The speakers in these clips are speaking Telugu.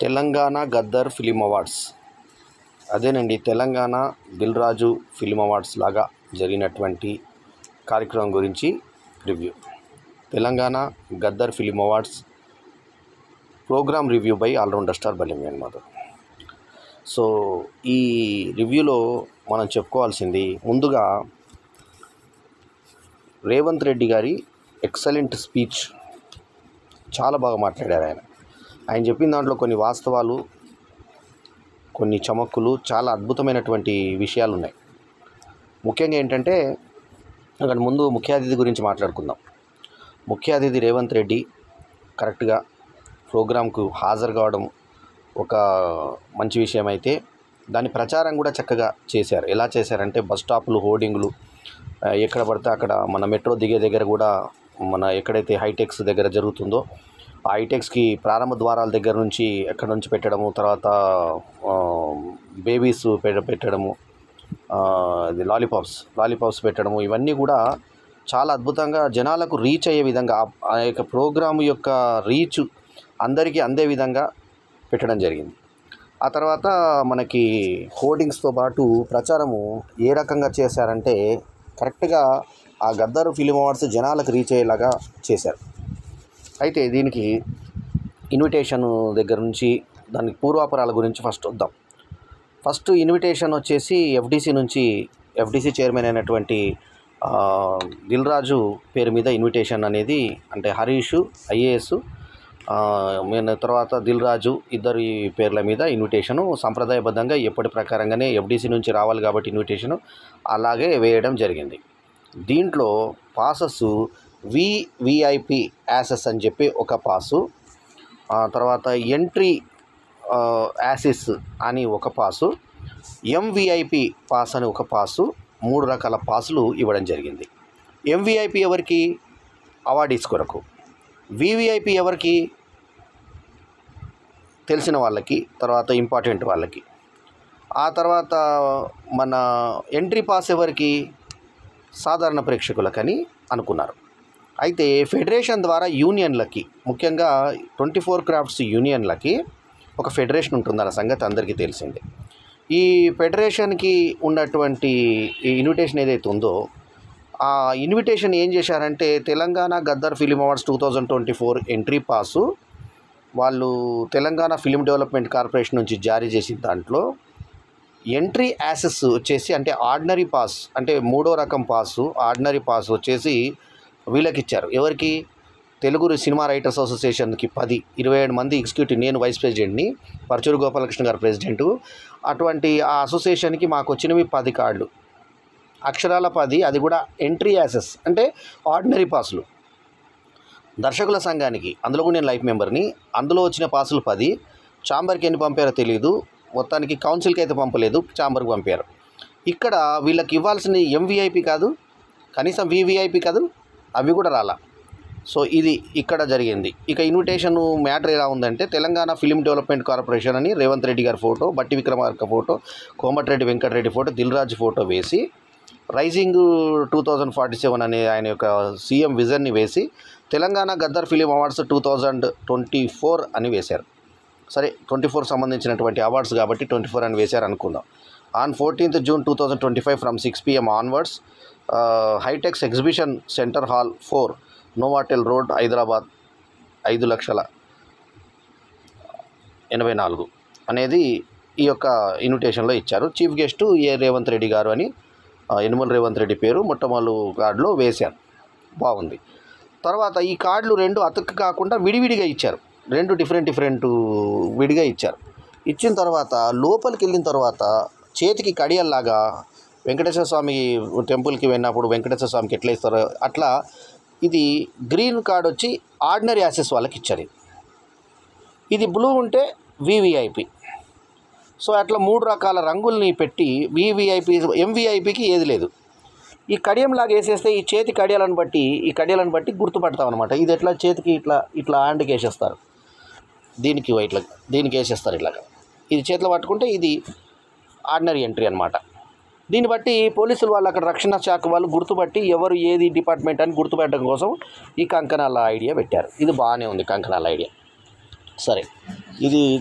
తెలంగాణ గద్దర్ ఫిలిం అవార్డ్స్ అదేనండి. తెలంగాణ దిల్ రాజు ఫిలిం అవార్డ్స్ లాగా జరిగినటువంటి కార్యక్రమం గురించి review. Telangana Gaddar film awards program review by allrounder star Balingan Madhav. So ఈ రివ్యూలో మనం చెప్పుకోవాల్సింది ముందుగా రేవంత్ రెడ్డి గారి ఎక్సలెంట్ స్పీచ్. చాలా బాగా మాట్లాడారు ఆయన చెప్పిన దాంట్లో కొన్ని వాస్తవాలు, కొన్ని చమక్కులు, చాలా అద్భుతమైనటువంటి విషయాలు ఉన్నాయి. ముఖ్యంగా ఏంటంటే అక్కడ ముందు ముఖ్య అతిథి గురించి మాట్లాడుకుందాం. ముఖ్య అతిథి రేవంత్ రెడ్డి కరెక్ట్గా ప్రోగ్రాంకు హాజరు కావడం ఒక మంచి విషయం అయితే, దాని ప్రచారం కూడా చక్కగా చేశారు. ఎలా చేశారంటే బస్ స్టాపులు, హోర్డింగ్లు ఎక్కడ పడితే అక్కడ, మన మెట్రో దిగే దగ్గర కూడా, మన ఎక్కడైతే హైటెక్స్ దగ్గర జరుగుతుందో ఆ హైటెక్స్కి ప్రారంభ ద్వారాల దగ్గర నుంచి ఎక్కడ నుంచి పెట్టడము, తర్వాత బేబీస్ పెట్టడము, లాలీపాప్స్ పెట్టడము, ఇవన్నీ కూడా చాలా అద్భుతంగా జనాలకు రీచ్ అయ్యే విధంగా, ఆ యొక్క ప్రోగ్రాము యొక్క రీచ్ అందరికీ అందే విధంగా పెట్టడం జరిగింది. ఆ తర్వాత మనకి హోర్డింగ్స్తో పాటు ప్రచారము ఏ రకంగా చేశారంటే కరెక్ట్గా ఆ గద్దర్ ఫిలిం అవార్డ్స్ జనాలకు రీచ్ అయ్యేలాగా చేశారు. అయితే దీనికి ఇన్విటేషన్ దగ్గర నుంచి దానికి పూర్వాపరాల గురించి ఫస్ట్ వద్దాం. ఫస్ట్ ఇన్విటేషన్ వచ్చేసి ఎఫ్డీసీ చైర్మన్ అయినటువంటి దిల్ రాజు పేరు మీద ఇన్విటేషన్ అనేది, అంటే హరీష్ ఐఏఎస్ తర్వాత దిల్ రాజు ఇద్దరి పేర్ల మీద ఇన్విటేషను సంప్రదాయబద్ధంగా ఎప్పటి ప్రకారంగానే ఎఫ్డీసీ నుంచి రావాలి కాబట్టి ఇన్విటేషను అలాగే వేయడం జరిగింది. దీంట్లో పాసెస్ వివిఐపి యాసెస్ అని చెప్పి ఒక పాసు, తర్వాత ఎంట్రీ యాసిస్ అని ఒక పాసు, ఎంవిఐపి పాస్ అని ఒక పాసు, 3 రకాల పాసులు ఇవ్వడం జరిగింది. ఎంవిఐపి ఎవరికి? అవార్డీస్ కొరకు. వివిఐపి ఎవరికి? తెలిసిన వాళ్ళకి, తర్వాత ఇంపార్టెంట్ వాళ్ళకి. ఆ తర్వాత మన ఎంట్రీ పాస్ ఎవరికి? సాధారణ ప్రేక్షకులకని అనుకున్నారు. అయితే ఫెడరేషన్ ద్వారా యూనియన్లకి, ముఖ్యంగా 24 క్రాఫ్ట్స్ యూనియన్లకి ఒక ఫెడరేషన్ ఉంటుందన్న సంగతి అందరికీ తెలిసిందే. ఈ ఫెడరేషన్కి ఉన్నటువంటి ఈ ఇన్విటేషన్ ఏదైతే ఉందో, ఆ ఇన్విటేషన్ ఏం చేశారంటే Telangana Gaddar film awards 2024 entry pass వాళ్ళు తెలంగాణ ఫిలిం డెవలప్మెంట్ కార్పొరేషన్ నుంచి జారీ చేసిన దాంట్లో ఎంట్రీ యాసెస్ వచ్చేసి, అంటే ఆర్డినరీ పాస్, అంటే 3వ రకం పాసు, ఆర్డినరీ పాస్ వచ్చేసి వీళ్ళకి ఇచ్చారు. ఎవరికి? తెలుగు సినిమా రైటర్స్ అసోసియేషన్కి 27 మంది ఎగ్జిక్యూటివ్, నేను వైస్ ప్రెసిడెంట్ని, పరచూరు గోపాలకృష్ణ గారు ప్రెసిడెంటు. అటువంటి ఆ అసోసియేషన్కి మాకు వచ్చినవి 10 కార్డులు, అక్షరాల 10, అది కూడా ఎంట్రీ యాసెస్ అంటే ఆర్డినరీ పాసులు. దర్శకుల సంఘానికి, అందులో కూడా నేను లైఫ్ మెంబర్ని, అందులో వచ్చిన పాసులు 10. ఛాంబర్కి ఎన్ని పంపారో తెలియదు, మొత్తానికి కౌన్సిల్కి అయితే పంపలేదు, ఛాంబర్కి పంపారు. ఇక్కడ వీళ్ళకి ఇవ్వాల్సిన ఎంవిఐపి కాదు, కనీసం వివిఐపి కాదు, అవి కూడా రాలా. సో ఇది ఇక్కడ జరిగింది. ఇక ఇన్విటేషన్ మ్యాటర్ ఎలా ఉందంటే, తెలంగాణ ఫిలిం డెవలప్మెంట్ కార్పొరేషన్ అని రేవంత్ రెడ్డి గారి ఫోటో, బట్టి Vikramarka photo, Komatireddy Venkatareddy photo, Dil Raju photo వేసి, రైజింగ్ 2047 అనే ఆయన యొక్క సీఎం విజన్ని వేసి, తెలంగాణ గద్దర్ ఫిలిం అవార్డ్స్ 2024 అని వేశారు. సరే, 24 సంబంధించినటువంటి అవార్డ్స్ కాబట్టి 24 అని వేశారు అనుకుందాం. On 14th June 2025 from 6 PM onwards, HITEX exhibition centre hall 4, Novotel road, Hyderabad 5,84,000 అనేది ఈ యొక్క ఇన్విటేషన్లో ఇచ్చారు. చీఫ్ గెస్ట్ రేవంత్ రెడ్డి గారు అని, యనుమల రేవంత్ రెడ్డి పేరు మొట్టమొదటి కార్డులో వేశారు. బాగుంది. తర్వాత ఈ కార్డులు 2 అతుక్కు కాకుండా విడివిడిగా ఇచ్చారు, 2 డిఫరెంట్ విడిగా ఇచ్చారు. ఇచ్చిన తర్వాత లోపలికి వెళ్ళిన తర్వాత చేతికి కడియల్లాగా వెంకటేశ్వర స్వామి టెంపుల్కి వెళ్ళినప్పుడు వెంకటేశ్వర స్వామికి ఎట్లా ఇస్తారో అట్లా, ఇది గ్రీన్ కార్డ్ వచ్చి ఆర్డినరీ యాసెస్ వాళ్ళకి ఇచ్చారు. ఇది బ్లూ ఉంటే వివిఐపి. సో అట్లా 3 రకాల రంగుల్ని పెట్టి ఎంవిఐపికి ఏది లేదు. ఈ కడియంలాగా వేసేస్తే ఈ చేతి కడియాలను బట్టి గుర్తుపడతాం అనమాట. ఇది ఎట్లా చేతికి ఇట్లా హ్యాండ్కి వేసేస్తారు, దీనికి వేసేస్తారు ఇట్లాగా. ఇది చేతిలో పట్టుకుంటే ఇది ఆర్డినరీ ఎంట్రీ అనమాట. దీన్ని బట్టి పోలీసులు వాళ్ళు, అక్కడ రక్షణ శాఖ వాళ్ళు గుర్తుపట్టి ఎవరు ఏది డిపార్ట్మెంట్ అని గుర్తుపెట్టడం కోసం ఈ కంకణాల ఐడియా పెట్టారు. ఇది బాగానే ఉంది కంకణాల ఐడియా. సరే,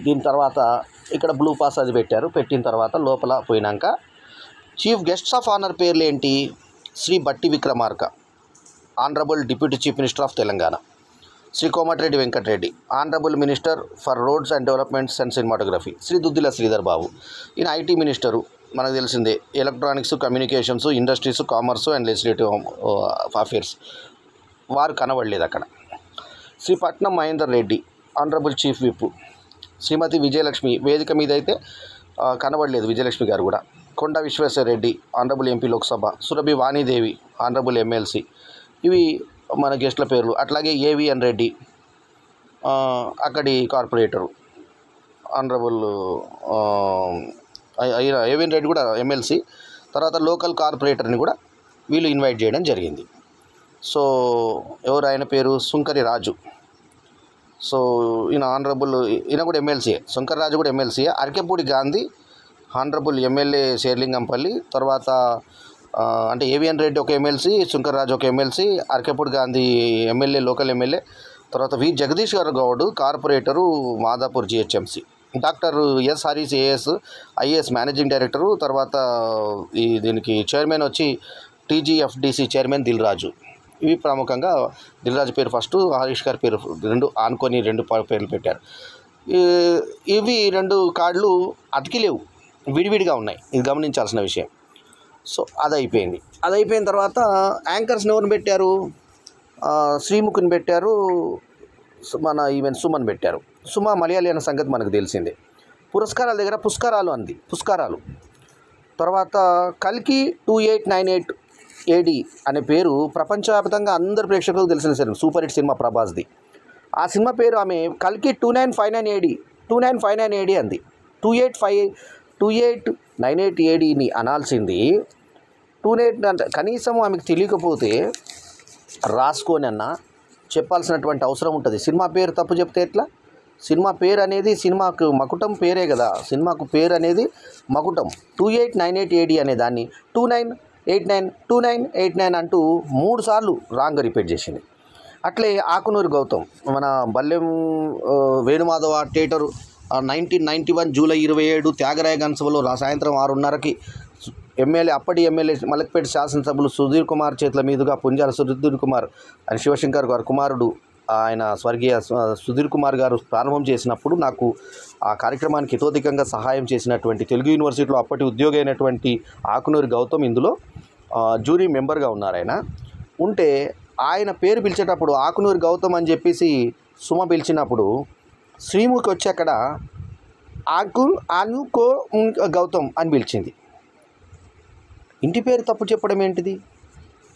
దీని తర్వాత ఇక్కడ బ్లూ పాస్ అది పెట్టారు. పెట్టిన తర్వాత లోపల పోయినాక చీఫ్ గెస్ట్స్ ఆఫ్ ఆనర్ పేర్లు ఏంటి? Shri Bhatti Vikramarka, honourable deputy chief minister of Telangana. Shri Komatireddy Venkatreddy, honourable minister for roads and developments and cinematography. Shri Duddila Sridhar Babu, ఈయన ఐటీ మినిస్టరు, మనకు తెలిసిందే. Electronics, communications, industries, commerce and legislative affairs, వారు కనబడలేదు అక్కడ. Shri Patnam Mahender Reddy, honourable chief whip. Shrimati Vijayalakshmi, వేదిక మీద అయితే కనబడలేదు విజయలక్ష్మి గారు కూడా. Konda Vishweshwar Reddy, honourable MP Lok Sabha. Surabhi Vanidevi, honourable MLC. ఇవి మన గెస్ట్ల పేర్లు. అట్లాగే ఏవిఎన్ రెడ్డి, అక్కడి కార్పొరేటరు, ఆనరబుల్ ఏవిఎన్ రెడ్డి కూడా ఎమ్మెల్సీ. తర్వాత లోకల్ కార్పొరేటర్ని కూడా వీళ్ళు ఇన్వైట్ చేయడం జరిగింది. సో ఎవరు ఆయన పేరు? సుంకరి రాజు. సో ఈయన ఆనరబుల్, ఈయన కూడా ఎమ్మెల్సీయే. శంకర్ రాజు కూడా ఎమ్మెల్సీయే. Arekapudi Gandhi, honourable MLA Serilingampally. తర్వాత అంటే ఏవిఎన్ రెడ్డి ఒక ఎమ్మెల్సీ, శంకర్ రాజు ఒక MLC, Arekapudi Gandhi MLA, local MLA. తర్వాత వి జగదీష్ గారు Goud, corporator, Madhapur GHMC. Doctor S Harish, IAS managing director. తర్వాత దీనికి చైర్మన్ వచ్చి టీజీఎఫ్డిసి చైర్మన్ దిల్ రాజు. ఇవి ప్రముఖంగా దిల్ రాజు పేరు ఫస్ట్, హరీష్ గారి పేరు రెండు ఆనుకొని రెండు పేర్లు పెట్టారు. ఇవి రెండు కార్డులు అతికి లేవు, విడివిడిగా ఉన్నాయి. ఇది గమనించాల్సిన విషయం. సో అది అయిపోయిన తర్వాత యాంకర్స్ని ఎవరిని పెట్టారు? శ్రీముఖిని పెట్టారు, మన ఈవెన్ సుమన్ పెట్టారు. సుమ మలయాళీ అన్న సంగతి మనకు తెలిసిందే. పురస్కారాల దగ్గర పుష్కరాలు. తర్వాత కల్కి 2898 AD అనే పేరు ప్రపంచవ్యాప్తంగా అందరు ప్రేక్షకులకు తెలిసిన సినిమా, సూపర్ హిట్ సినిమా ప్రభాస్ది. ఆ సినిమా పేరు ఆమె కల్కి 2959 AD అంది. 2898 ADని అనాల్సింది 28 అంటే కనీసం ఆమెకు తెలియకపోతే రాసుకొని అన్న చెప్పాల్సినటువంటి అవసరం ఉంటుంది. సినిమా పేరు తప్పు చెప్తే ఎట్లా? సినిమా పేరు అనేది సినిమాకు మకుటం పేరే కదా. సినిమాకు పేరు అనేది మకుటం. 2898 AD అనే దాన్ని 2989 అంటూ 3 సార్లు రాంగ్గా రిపీట్ చేసింది. అట్లే ఆకునూరి గౌతమ్, మన బల్లెం వేణుమాధవ థియేటరు 1991 జూలై 27 త్యాగరాయ గన్సభలో సాయంత్రం 6:30కి అప్పటి ఎమ్మెల్యే మలక్పేట శాసనసభ్యులు సుధీర్ కుమార్ చేతుల మీదుగా పుంజాల సుధీర్ కుమార్ అని శివశంకర్ గారు కుమారుడు, ఆయన స్వర్గీయ సుధీర్ కుమార్ గారు ప్రారంభం చేసినప్పుడు నాకు ఆ కార్యక్రమానికి హితోధికంగా సహాయం చేసినటువంటి తెలుగు యూనివర్సిటీలో అప్పటి ఉద్యోగి అయినటువంటి ఆకునూరి గౌతమ్ ఇందులో జ్యూరీ మెంబర్గా ఉన్నారు. ఆయన ఉంటే ఆయన పేరు పిలిచేటప్పుడు ఆకునూరి గౌతమ్ అని చెప్పేసి సుమ పిలిచినప్పుడు శ్రీముఖి వచ్చి అక్కడ అనుకో గౌతమ్ అని పిలిచింది. ఇంటి పేరు తప్పు చెప్పడం ఏంటిది?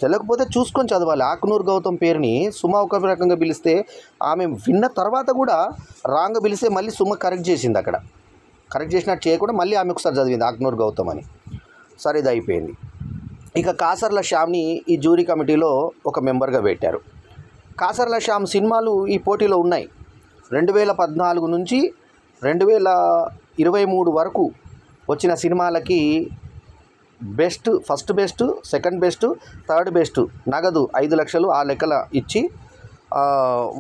తెలియకపోతే చూసుకొని చదవాలి. ఆకునూరు గౌతమ్ పేరుని సుమ ఒక రకంగా పిలిస్తే ఆమె విన్న తర్వాత కూడా రాంగ్ పిలిస్తే మళ్ళీ సుమ కరెక్ట్ చేసింది. అక్కడ కరెక్ట్ చేసినట్టు చేయకుండా మళ్ళీ ఆమె ఒకసారి చదివింది ఆకునూరు గౌతమ్ అని. సరే, ఇది అయిపోయింది. ఇక కాసర్ల శ్యామ్ని ఈ జ్యూరీ కమిటీలో ఒక మెంబర్గా పెట్టారు. కాసర్ల శ్యామ్ సినిమాలు ఈ పోటీలో ఉన్నాయి. 2014 నుంచి 2023 వరకు వచ్చిన సినిమాలకి best, first best, second best, third best నగదు 5 లక్షలు ఆ లెక్కల ఇచ్చి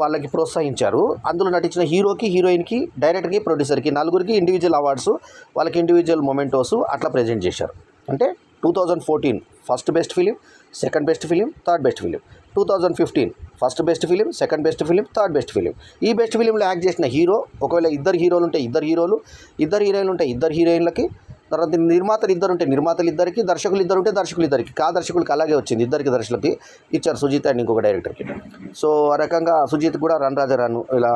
వాళ్ళకి ప్రోత్సహించారు. అందులో నటించిన హీరోకి, హీరోయిన్కి, డైరెక్టర్కి, ప్రొడ్యూసర్కి నలుగురికి ఇండివిజువల్ అవార్డ్స్, వాళ్ళకి ఇండివిజువల్ మొమెంటోస్ అట్లా ప్రజెంట్ చేశారు. అంటే 2014 first best film, second best film, third best film. 2015 first best film, second best film, third best film. ఈ బెస్ట్ ఫిలింలో యాక్ట్ చేసిన హీరో, ఒకవేళ ఇద్దరు హీరోలు ఉంటే ఇద్దరు హీరోలు, ఇద్దరు హీరోయిన్లు ఉంటే ఇద్దరు హీరోయిన్లకి, తర్వాత నిర్మాతలు ఇద్దరు ఉంటే నిర్మాతలు ఇద్దరికి, దర్శకులు ఇద్దరు ఉంటే దర్శకులు ఇద్దరికి, దర్శకులకి అలాగే వచ్చింది, ఇద్దరికి దర్శకులకి ఇచ్చారు, సుజిత్ అండ్ ఇంకొక డైరెక్టర్కి. సో ఆ రకంగా సుజిత్ కూడా రన్ రాజరాను, ఇలా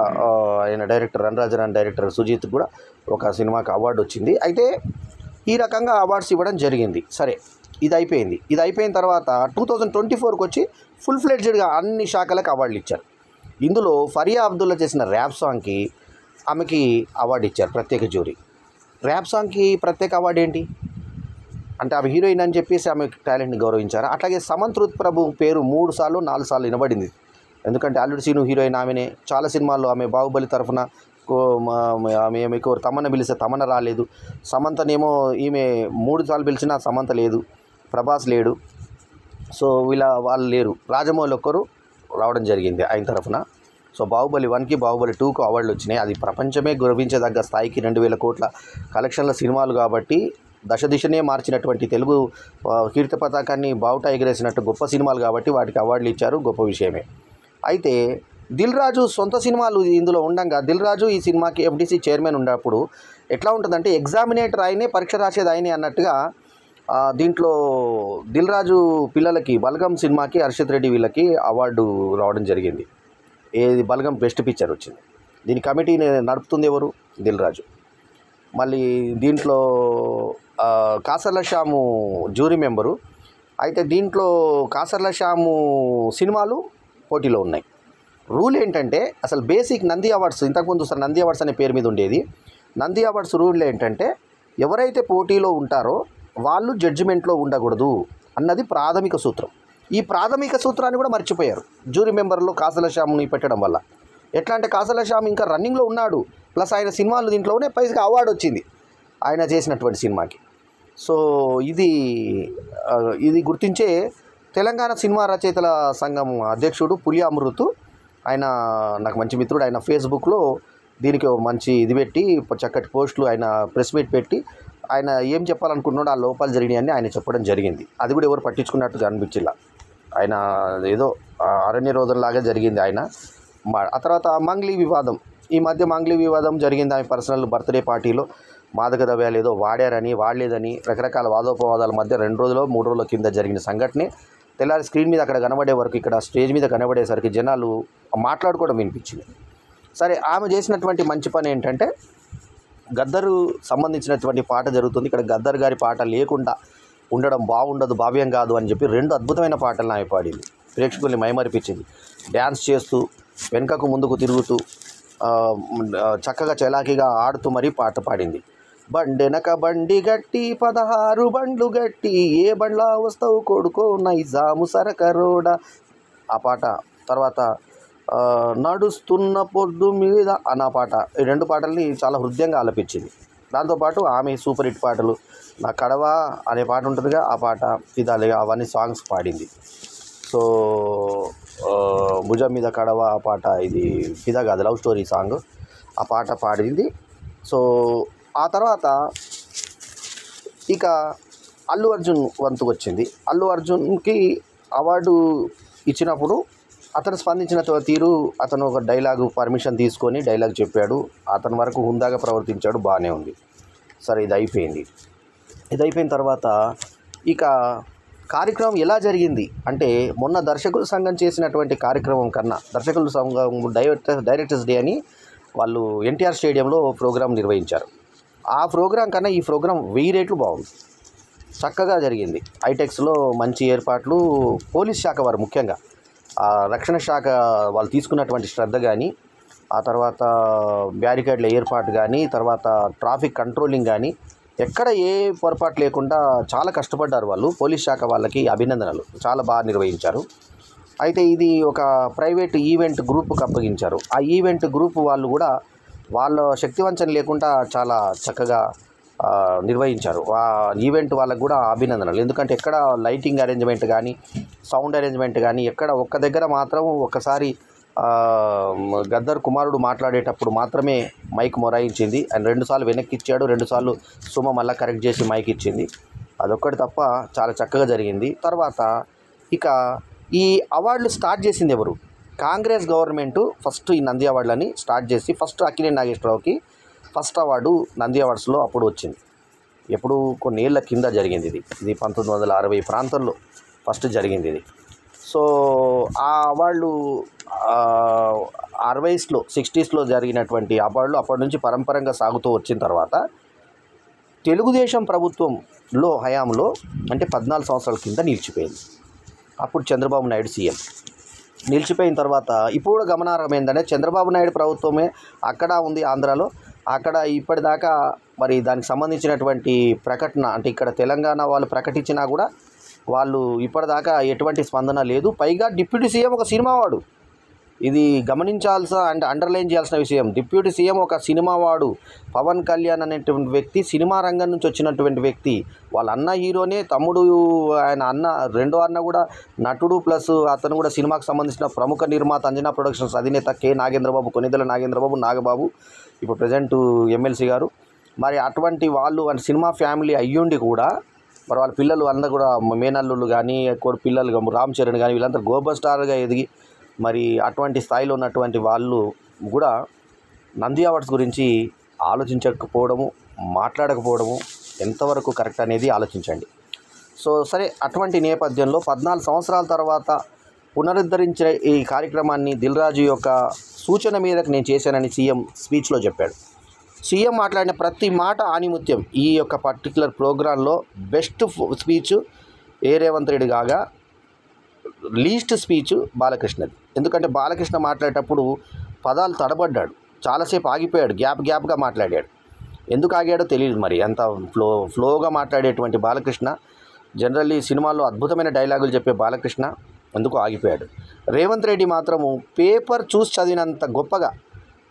ఆయన డైరెక్టర్ రన్ రాజరాన్ డైరెక్టర్ సుజిత్ కూడా ఒక సినిమాకి అవార్డు వచ్చింది. అయితే ఈ రకంగా అవార్డ్స్ ఇవ్వడం జరిగింది. సరే, ఇది అయిపోయిన తర్వాత 2024కి వచ్చి ఫుల్ ఫ్లెడ్జ్డ్గా అన్ని శాఖలకు అవార్డులు ఇచ్చారు. ఇందులో ఫరియా అబ్దుల్లా చేసిన ర్యాప్ సాంగ్కి ఆమెకి అవార్డు ఇచ్చారు, ప్రత్యేక జ్యూరీ. ర్యాప్ సాంగ్కి ప్రత్యేక అవార్డు ఏంటి అంటే ఆమె హీరోయిన్ అని చెప్పేసి ఆమె టాలెంట్ని గౌరవించారు. అట్లాగే సమంత్ రుత్ ప్రభు పేరు 3 సార్లు 4 సార్లు వినబడింది. ఎందుకంటే అల్లుడు సీను హీరోయిన్ ఆమెనే. చాలా సినిమాల్లో ఆమె బాహుబలి తరఫున ఆమె తమన్న పిలిస్తే తమన్న రాలేదు. సమంతనేమో ఈమె 3 సార్లు పిలిచినా సమంత లేదు, ప్రభాస్ లేడు. సో వాళ్ళు లేరు. రాజమౌళి ఒక్కరు రావడం జరిగింది ఆయన తరఫున. సో బాహుబలి 1కి బాహుబలి 2కు అవార్డులు వచ్చినాయి. అది ప్రపంచమే గర్వించదగ్గ స్థాయికి 2000 కోట్ల కలెక్షన్ల సినిమాలు కాబట్టి దశ దిశనే మార్చినటువంటి తెలుగు కీర్తి పతాకాన్ని బావుటా ఎగరేసినట్టు గొప్ప సినిమాలు కాబట్టి వాటికి అవార్డులు ఇచ్చారు, గొప్ప విషయమే. అయితే దిల్ రాజు సొంత సినిమాలు ఇందులో ఉండగా దిల్ రాజు ఈ సినిమాకి ఎఫ్డిసి చైర్మన్ ఉన్నప్పుడు ఎట్లా ఉంటుందంటే ఎగ్జామినేటర్ ఆయనే, పరీక్ష రాసేది ఆయనే అన్నట్టుగా దీంట్లో దిల్ రాజు పిల్లలకి బలగం సినిమాకి హర్షిత్ రెడ్డి వీళ్ళకి అవార్డు రావడం జరిగింది. ఏది బలగం బెస్ట్ పిక్చర్ వచ్చింది. దీని కమిటీని నడుపుతుంది ఎవరు? దిల్ రాజు. మళ్ళీ దీంట్లో కాసర్ల శ్యాము జ్యూరీ మెంబరు. అయితే దీంట్లో కాసర్ల శ్యాము సినిమాలు పోటీలో ఉన్నాయి. రూల్ ఏంటంటే అసలు బేసిక్ నంది అవార్డ్స్, ఇంతకుముందు సార్ నంది అవార్డ్స్ అనే పేరు మీద ఉండేది. నంది అవార్డ్స్ రూల్ ఏంటంటే ఎవరైతే పోటీలో ఉంటారో వాళ్ళు జడ్జిమెంట్లో ఉండకూడదు అన్నది ప్రాథమిక సూత్రం. ఈ ప్రాథమిక సూత్రాన్ని కూడా మర్చిపోయారు జ్యూరీ మెంబర్లో కాసర్ల శ్యామ్ని పెట్టడం వల్ల. ఎట్లా అంటే కాసర్ల శ్యామ్ ఇంకా రన్నింగ్లో ఉన్నాడు, ప్లస్ ఆయన సినిమాలు దీంట్లోనే పైగా అవార్డు వచ్చింది ఆయన చేసినటువంటి సినిమాకి. సో ఇది గుర్తించే తెలంగాణ సినిమా రచయితల సంఘం అధ్యక్షుడు పులి అమృత్, ఆయన నాకు మంచి మిత్రుడు, ఆయన ఫేస్బుక్లో దీనికి మంచి ఇది పెట్టి చక్కటి పోస్టులు, ఆయన ప్రెస్ మీట్ పెట్టి ఆయన ఏం చెప్పాలనుకుంటున్నాడో ఆ లోపాలు జరిగినాయని ఆయన చెప్పడం జరిగింది. అది కూడా ఎవరు పట్టించుకున్నట్టుగా అనిపించిలా. ఆయన ఏదో అరణ్య రోధంలాగా జరిగింది ఆయన. ఆ తర్వాత మంగ్లీ వివాదం, ఈ మధ్య మంగ్లీ వివాదం జరిగింది. ఆయన పర్సనల్ బర్త్డే పార్టీలో మాదక ద్రవ్యాలు ఏదో వాడారని వాడలేదని రకరకాల వాదోపవాదాల మధ్య 2 రోజులు 3 రోజుల కింద జరిగిన సంఘటనే తెల్లారి స్క్రీన్ మీద అక్కడ కనబడే వరకు, ఇక్కడ స్టేజ్ మీద కనబడేసరికి జనాలు మాట్లాడుకోవడం వినిపించింది. సరే, ఆమె చేసినటువంటి మంచి పని ఏంటంటే గద్దరు సంబంధించినటువంటి పాట జరుగుతుంది, ఇక్కడ గద్దర్ గారి పాట లేకుండా ఉండడం బాగుండదు, భావ్యం కాదు అని చెప్పి 2 అద్భుతమైన పాటలను ఆమె పాడింది. ప్రేక్షకుల్ని మైమరిపించింది. డ్యాన్స్ చేస్తూ వెనుకకు ముందుకు తిరుగుతూ చక్కగా చలాకీగా ఆడుతూ మరీ పాట పాడింది. బండెనక బండి గట్టి 16 బండ్లు గట్టి ఏ బండ్లా వస్తావు కొడుకో నైజాము సరకరోడ ఆ పాట. తర్వాత నడుస్తున్న పొద్దు మీద అన్న పాట. ఈ 2 పాటల్ని చాలా హృదయంగా ఆలపించింది. దాంతోపాటు ఆమె సూపర్ హిట్ పాటలు నా కడవా అనే పాట ఉంటుందిగా, ఆ పాట, ఫిదాలుగా, అవన్నీ సాంగ్స్ పాడింది. సో భుజం మీద కడవా ఆ పాట, ఇది ఫిదా కాదు, లవ్ స్టోరీ సాంగ్, ఆ పాట పాడింది. సో ఆ తర్వాత ఇక అల్లు అర్జున్ వంతు వచ్చింది. అల్లు అర్జున్కి అవార్డు ఇచ్చినప్పుడు అతను స్పందించిన తీరు, అతను ఒక డైలాగు పర్మిషన్ తీసుకొని డైలాగ్ చెప్పాడు, అతని వరకు హుందాగా ప్రవర్తించాడు, బాగానే ఉంది. సరే, ఇది అయిపోయిన తర్వాత ఇక కార్యక్రమం ఎలా జరిగింది అంటే, మొన్న దర్శకుల సంఘం చేసినటువంటి కార్యక్రమం కన్నా దర్శకుల సంఘం డైరెక్టర్స్ డే అని వాళ్ళు ఎన్టీఆర్ స్టేడియంలో ప్రోగ్రాం నిర్వహించారు. ఆ ప్రోగ్రాం కన్నా ఈ ప్రోగ్రాం 1000 రెట్లు బాగుంది, చక్కగా జరిగింది. హైటెక్స్లో మంచి ఏర్పాట్లు, పోలీస్ శాఖ వారు ముఖ్యంగా రక్షణ శాఖ వాళ్ళు తీసుకున్నటువంటి శ్రద్ధ కానీ, ఆ తర్వాత బ్యారికేడ్ల ఏర్పాటు కానీ, తర్వాత ట్రాఫిక్ కంట్రోలింగ్ కానీ, ఎక్కడ ఏ పొరపాటు లేకుండా చాలా కష్టపడ్డారు వాళ్ళు. పోలీస్ శాఖ వాళ్ళకి అభినందనలు, చాలా బాగా నిర్వహించారు. అయితే ఇది ఒక ప్రైవేట్ ఈవెంట్ గ్రూప్కి అప్పగించారు. ఆ ఈవెంట్ గ్రూప్ వాళ్ళు కూడా వాళ్ళ శక్తివంచన లేకుండా చాలా చక్కగా నిర్వహించారు. ఆ ఈవెంట్ వాళ్ళకు కూడా అభినందనలు. ఎందుకంటే ఎక్కడ లైటింగ్ అరేంజ్మెంట్ కానీ, సౌండ్ అరేంజ్మెంట్ కానీ, ఎక్కడ ఒక్క దగ్గర మాత్రం ఒక్కసారి గద్దర్ కుమారుడు మాట్లాడేటప్పుడు మాత్రమే మైక్ మొరాయించింది. ఆయన 2 సార్లు వెనక్కి ఇచ్చాడు, 2 సార్లు సుమ మళ్ళీ కరెక్ట్ చేసి మైక్ ఇచ్చింది. అదొక్కటి తప్ప చాలా చక్కగా జరిగింది. తర్వాత ఇక ఈ అవార్డులు స్టార్ట్ చేసింది ఎవరు? కాంగ్రెస్ గవర్నమెంటు ఫస్ట్ ఈ నంది అవార్డులని స్టార్ట్ చేసి, ఫస్ట్ అక్కినేని నాగేశ్వరరావుకి ఫస్ట్ అవార్డు నంది అవార్డ్స్లో అప్పుడు వచ్చింది. ఎప్పుడు కొన్ని ఏళ్ల కింద జరిగింది ఇది 1960 ప్రాంతంలో ఫస్ట్ జరిగింది ఇది. సో ఆ అవార్డు 60స్లో 60స్లో జరిగినటువంటి అవార్డులు అప్పటి నుంచి పరంపరంగా సాగుతూ వచ్చిన తర్వాత తెలుగుదేశం ప్రభుత్వంలో హయాంలో అంటే 14 సంవత్సరాల కింద నిలిచిపోయింది. అప్పుడు చంద్రబాబు నాయుడు సీఎం. నిలిచిపోయిన తర్వాత ఇప్పుడు కూడా గమనార్హం ఏంటంటే, చంద్రబాబు నాయుడు ప్రభుత్వమే అక్కడ ఉంది ఆంధ్రాలో, అక్కడ ఇప్పటిదాకా మరి దానికి సంబంధించినటువంటి ప్రకటన అంటే ఇక్కడ తెలంగాణ వాళ్ళు ప్రకటించినా కూడా వాళ్ళు ఇప్పటిదాకా ఎటువంటి స్పందన లేదు. పైగా డిప్యూటీ సీఎం ఒక సినిమా వాడు, ఇది గమనించాల్సిన అండ్ అండర్లైన్ చేయాల్సిన విషయం. డిప్యూటీ సీఎం ఒక సినిమా వాడు. పవన్ కళ్యాణ్ అనేటువంటి వ్యక్తి సినిమా రంగం నుంచి వచ్చినటువంటి వ్యక్తి. వాళ్ళ అన్న హీరోనే, తమ్ముడు ఆయన అన్న రెండో అన్న కూడా నటుడు, ప్లస్ అతను కూడా సినిమాకు సంబంధించిన ప్రముఖ నిర్మాత అంజనా ప్రొడక్షన్స్ అధినేత కె నాగేంద్రబాబు, కొనిదెల నాగేంద్రబాబు, నాగబాబు, ఇప్పుడు ప్రజెంట్ ఎమ్మెల్సీ గారు. మరి అటువంటి వాళ్ళు సినిమా ఫ్యామిలీ అయ్యుండి కూడా మరి వాళ్ళ పిల్లలు అందరూ కూడా మేనల్లుళ్ళు కానీ పిల్లలు రామ్ చరణ్ కానీ వీళ్ళంతా గ్లోబల్ స్టార్గా ఎదిగి మరి అటువంటి స్థాయిలో ఉన్నటువంటి వాళ్ళు కూడా నంది అవార్డ్స్ గురించి ఆలోచించకపోవడము, మాట్లాడకపోవడము ఎంతవరకు కరెక్ట్ అనేది ఆలోచించండి. సో సరే, అటువంటి నేపథ్యంలో 14 సంవత్సరాల తర్వాత పునరుద్ధరించిన ఈ కార్యక్రమాన్ని దిల్ రాజు యొక్క సూచన మీదకు నేను చేశానని సీఎం స్పీచ్లో చెప్పాడు. సీఎం మాట్లాడిన ప్రతి మాట ఆణిముత్యం. ఈ యొక్క పర్టికులర్ ప్రోగ్రాంలో బెస్ట్ స్పీచ్ రేవంత్ రెడ్డి కాగా లీస్ట్ స్పీచ్ బాలకృష్ణది. ఎందుకంటే బాలకృష్ణ మాట్లాడేటప్పుడు పదాలు తడబడ్డాడు, చాలాసేపు ఆగిపోయాడు, గ్యాప్గా మాట్లాడాడు. ఎందుకు ఆగాడో తెలియదు. మరి అంత ఫ్లోగా మాట్లాడేటువంటి బాలకృష్ణ, జనరల్లీ సినిమాల్లో అద్భుతమైన డైలాగులు చెప్పే బాలకృష్ణ ఎందుకు ఆగిపోయాడు. రేవంత్ రెడ్డి మాత్రము పేపర్ చూసి చదివినంత గొప్పగా,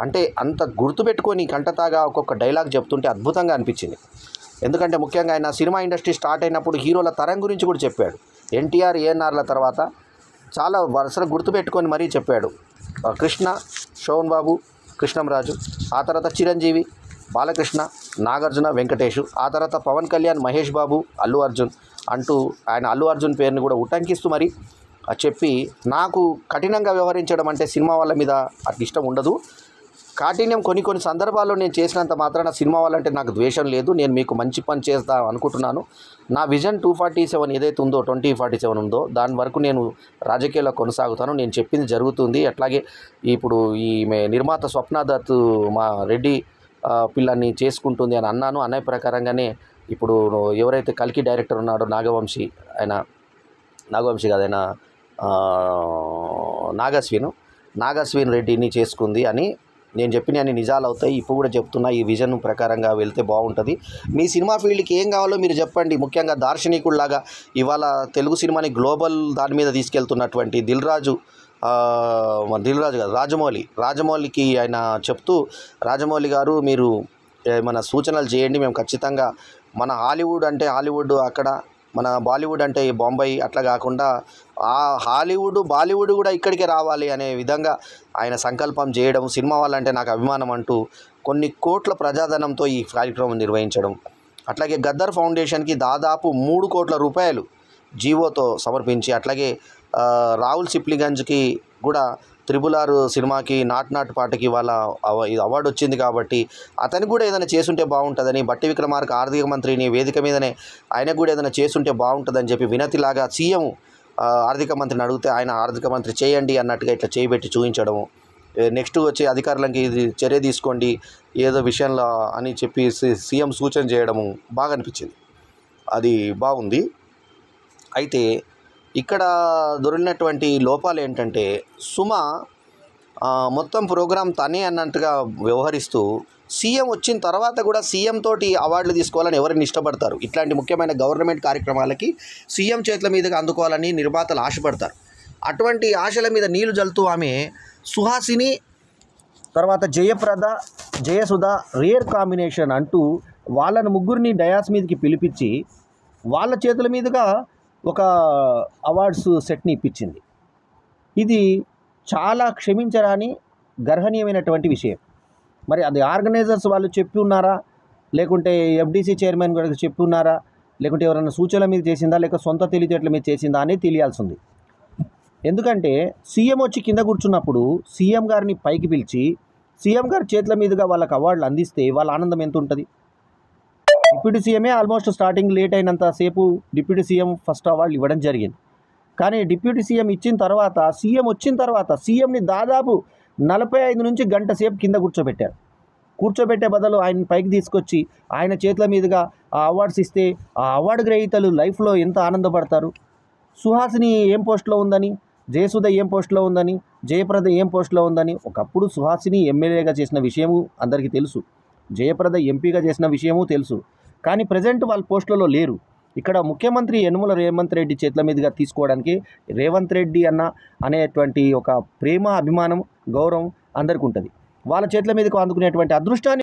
అంటే అంత గుర్తుపెట్టుకొని కంటతాగా ఒక్కొక్క డైలాగ్ చెప్తుంటే అద్భుతంగా అనిపించింది. ఎందుకంటే ముఖ్యంగా ఆయన సినిమా ఇండస్ట్రీ స్టార్ట్ అయినప్పుడు హీరోల తరం గురించి కూడా చెప్పాడు. ఎన్టీఆర్, ఏఎన్ఆర్ల తర్వాత చాలా వరుసలు గుర్తుపెట్టుకొని మరీ చెప్పాడు. కృష్ణ, శోభన్ బాబు, కృష్ణంరాజు, ఆ తర్వాత చిరంజీవి, బాలకృష్ణ, నాగార్జున, వెంకటేష్, ఆ తర్వాత పవన్ కళ్యాణ్, మహేష్ బాబు, అల్లు అర్జున్ అంటూ ఆయన అల్లు అర్జున్ పేరుని కూడా ఉటంకిస్తూ మరి చెప్పి, నాకు కఠినంగా వ్యవహరించడం అంటే సినిమా వాళ్ళ మీద అట్లా ఇష్టం ఉండదు. కాఠిన్యం కొన్ని సందర్భాల్లో నేను చేసినంత మాత్రాన సినిమా వాళ్ళంటే నాకు ద్వేషం లేదు. నేను మీకు మంచి పని చేస్తా అనుకుంటున్నాను. నా విజన్ 247 ఏదైతే ఉందో, 2047 ఉందో, దాని వరకు నేను రాజకీయాల్లో కొనసాగుతాను. నేను చెప్పింది జరుగుతుంది. అట్లాగే ఇప్పుడు ఈ నిర్మాత స్వప్నదత్ మా రెడ్డి పిల్లాన్ని చేసుకుంటుంది అని అన్నాను. అన్నయ్య ప్రకారంగానే ఇప్పుడు ఎవరైతే కల్కి డైరెక్టర్ ఉన్నాడో నాగవంశీ కాదు, ఆయన నాగస్విన్ రెడ్డిని చేసుకుంది అని నేను చెప్పిన అన్ని నిజాలు అవుతాయి. ఇప్పుడు కూడా చెప్తున్నా, ఈ విజన్ ప్రకారంగా వెళ్తే బాగుంటుంది. మీ సినిమా ఫీల్డ్కి ఏం కావాలో మీరు చెప్పండి. ముఖ్యంగా దార్శనికుల్లాగా ఇవాళ తెలుగు సినిమాని గ్లోబల్ దాని మీద తీసుకెళ్తున్నటువంటి దిల్ రాజు కాదు, రాజమౌళికి ఆయన చెప్తూ, రాజమౌళి గారు మీరు ఏమైనా సూచనలు చేయండి. మేము ఖచ్చితంగా మన హాలీవుడ్ అంటే హాలీవుడ్ అక్కడ, మన బాలీవుడ్ అంటే బొంబాయి, అట్లా కాకుండా ఆ హాలీవుడ్ బాలీవుడ్ కూడా ఇక్కడికే రావాలి అనే విధంగా ఆయన సంకల్పం చేయడం, సినిమా వాళ్ళంటే నాకు అభిమానం అంటూ కొన్ని కోట్ల ప్రజాధనంతో ఈ కార్యక్రమం నిర్వహించడం, అట్లాగే గద్దర్ ఫౌండేషన్కి దాదాపు 3 కోట్ల రూపాయలు జీవోతో సమర్పించి, అట్లాగే రాహుల్ సిప్లిగంజ్కి కూడా RRR సినిమాకి నాట్ పాటకి వాళ్ళ అవార్డు వచ్చింది కాబట్టి అతనికి కూడా ఏదైనా చేసుంటే బాగుంటుందని, బట్టి విక్రమార్క ఆర్థిక మంత్రిని వేదిక మీదనే ఆయనకు కూడా ఏదైనా చేసుంటే బాగుంటుందని చెప్పి వినతిలాగా సీఎం ఆర్థిక మంత్రిని అడిగితే ఆయన ఆర్థిక మంత్రి చేయండి అన్నట్టుగా ఇట్లా చేయబెట్టి చూపించడము, నెక్స్ట్ వచ్చే అధికారులకి ఇది చర్య తీసుకోండి ఏదో విషయంలో అని చెప్పి సీఎం సూచన చేయడము బాగా అనిపించింది. అది బాగుంది. అయితే ఇక్కడ దొరికినటువంటి లోపాలు ఏంటంటే, సుమ మొత్తం ప్రోగ్రాం తనే అన్నట్టుగా వ్యవహరిస్తూ సీఎం వచ్చిన తర్వాత కూడా సీఎం తోటి అవార్డులు తీసుకోవాలని ఎవరిని ఇష్టపడతారు? ఇట్లాంటి ముఖ్యమైన గవర్నమెంట్ కార్యక్రమాలకి సీఎం చేతుల మీదుగా అందుకోవాలని నిర్మాతలు ఆశపడతారు. అటువంటి ఆశల మీద నీళ్లు జల్లుతూ ఆమె సుహాసిని, తర్వాత జయప్రద, జయసుధ రేర్ కాంబినేషన్ అంటూ వాళ్ళని ముగ్గురిని డయాస్ మీదకి పిలిపించి వాళ్ళ చేతుల మీదుగా ఒక అవార్డ్స్ సెట్ని ఇప్పించింది. ఇది చాలా క్షమించరాని గర్హనీయమైనటువంటి విషయం. మరి అది ఆర్గనైజర్స్ వాళ్ళు చెప్పి ఉన్నారా, లేకుంటే ఎఫ్డీసీ చైర్మన్ కూడా చెప్పి ఉన్నారా, లేకుంటే ఎవరైనా సూచనల మీద చేసిందా, లేక సొంత తెలివితేటల మీద చేసిందా అనేది తెలియాల్సి ఉంది. ఎందుకంటే సీఎం వచ్చి కింద కూర్చున్నప్పుడు సీఎం గారిని పైకి పిలిచి సీఎం గారి చేతుల మీదుగా వాళ్ళకి అవార్డులు అందిస్తే వాళ్ళ ఆనందం ఎంత ఉంటుంది? డిప్యూటీ సీఎమే ఆల్మోస్ట్ స్టార్టింగ్ లేట్ అయినంతసేపు డిప్యూటీ సీఎం ఫస్ట్ అవార్డులు ఇవ్వడం జరిగింది. కానీ డిప్యూటీ సీఎం ఇచ్చిన తర్వాత సీఎం వచ్చిన తర్వాత సీఎంని దాదాపు 45 నుంచి గంట సేపు కింద కూర్చోబెట్టే బదులు ఆయన పైకి తీసుకొచ్చి ఆయన చేతుల మీదుగా ఆ అవార్డ్స్ ఇస్తే ఆ అవార్డు గ్రహీతలు లైఫ్లో ఎంత ఆనందపడతారు. సుహాసిని ఏం పోస్ట్లో ఉందని, జయసుధ ఏం పోస్ట్లో ఉందని, జయప్రద ఏం పోస్ట్లో ఉందని. ఒకప్పుడు సుహాసిని ఎమ్మెల్యేగా చేసిన విషయము అందరికీ తెలుసు, జయప్రద ఎంపీగా చేసిన విషయము తెలుసు. కానీ ప్రజెంట్ వాళ్ళ పోస్టులలో లేరు. ఇక్కడ ముఖ్యమంత్రి యనుమల రేవంత్ రెడ్డి చేతుల మీదుగా తీసుకోవడానికి రేవంత్ రెడ్డి అనేటువంటి ఒక ప్రేమ, అభిమానం, గౌరవం అందరికీ ఉంటుంది. వాళ్ళ చేతుల మీదకు అందుకునేటువంటి అదృష్టాన్ని